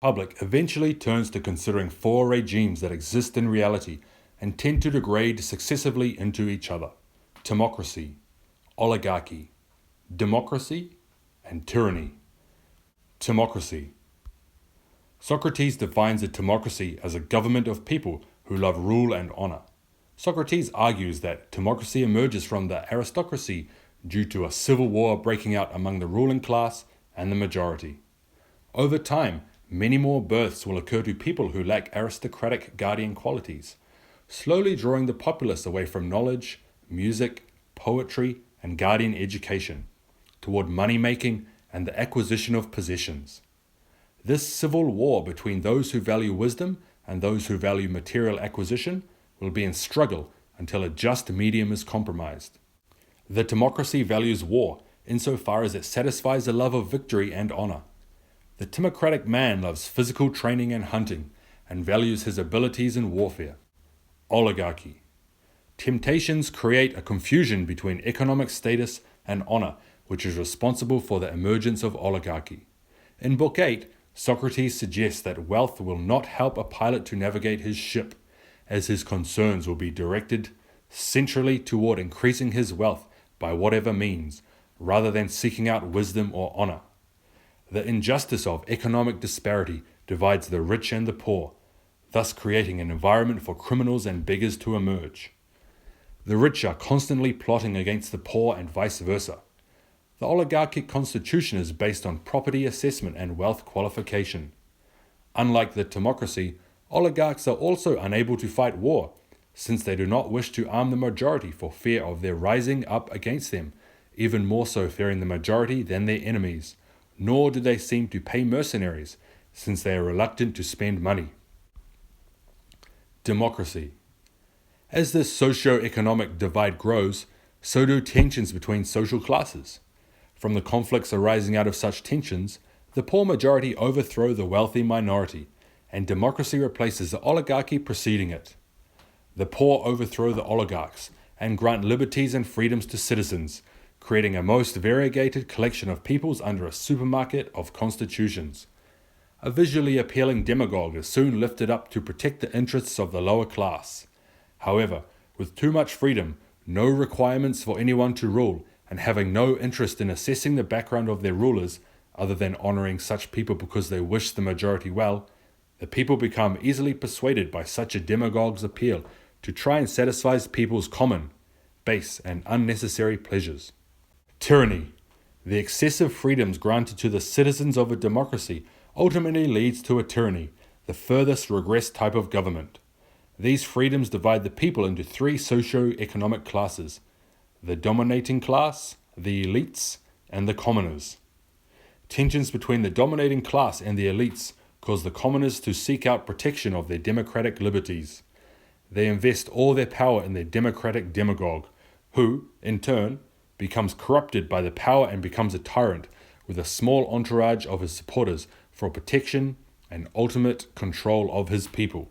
Public eventually turns to considering four regimes that exist in reality and tend to degrade successively into each other: timocracy, oligarchy, democracy, and tyranny. Timocracy. Socrates defines a timocracy as a government of people who love rule and honor. Socrates argues that timocracy emerges from the aristocracy due to a civil war breaking out among the ruling class and the majority. Over time, many more births will occur to people who lack aristocratic guardian qualities, slowly drawing the populace away from knowledge, music, poetry, and guardian education, toward money-making and the acquisition of possessions. This civil war between those who value wisdom and those who value material acquisition will be in struggle until a just medium is compromised. The timocracy values war insofar as it satisfies the love of victory and honor. The timocratic man loves physical training and hunting and values his abilities in warfare. Oligarchy. Temptations create a confusion between economic status and honor, which is responsible for the emergence of oligarchy. In Book 8, Socrates suggests that wealth will not help a pilot to navigate his ship, as his concerns will be directed centrally toward increasing his wealth by whatever means, rather than seeking out wisdom or honor. The injustice of economic disparity divides the rich and the poor, thus creating an environment for criminals and beggars to emerge. The rich are constantly plotting against the poor and vice versa. The oligarchic constitution is based on property assessment and wealth qualification. Unlike the timocracy, oligarchs are also unable to fight war, since they do not wish to arm the majority for fear of their rising up against them, even more so fearing the majority than their enemies, nor do they seem to pay mercenaries, since they are reluctant to spend money. Democracy. As this socio-economic divide grows, so do tensions between social classes. From the conflicts arising out of such tensions, the poor majority overthrow the wealthy minority, and democracy replaces the oligarchy preceding it. The poor overthrow the oligarchs and grant liberties and freedoms to citizens, creating a most variegated collection of peoples under a supermarket of constitutions. A visually appealing demagogue is soon lifted up to protect the interests of the lower class. However, with too much freedom, no requirements for anyone to rule, and having no interest in assessing the background of their rulers, other than honoring such people because they wish the majority well, the people become easily persuaded by such a demagogue's appeal to try and satisfy people's common, base, and unnecessary pleasures. Tyranny. The excessive freedoms granted to the citizens of a democracy ultimately leads to a tyranny, the furthest regressed type of government. These freedoms divide the people into three socio-economic classes: the dominating class, the elites, and the commoners. Tensions between the dominating class and the elites cause the commoners to seek out protection of their democratic liberties. They invest all their power in their democratic demagogue, who, in turn, becomes corrupted by the power and becomes a tyrant, with a small entourage of his supporters for protection and ultimate control of his people.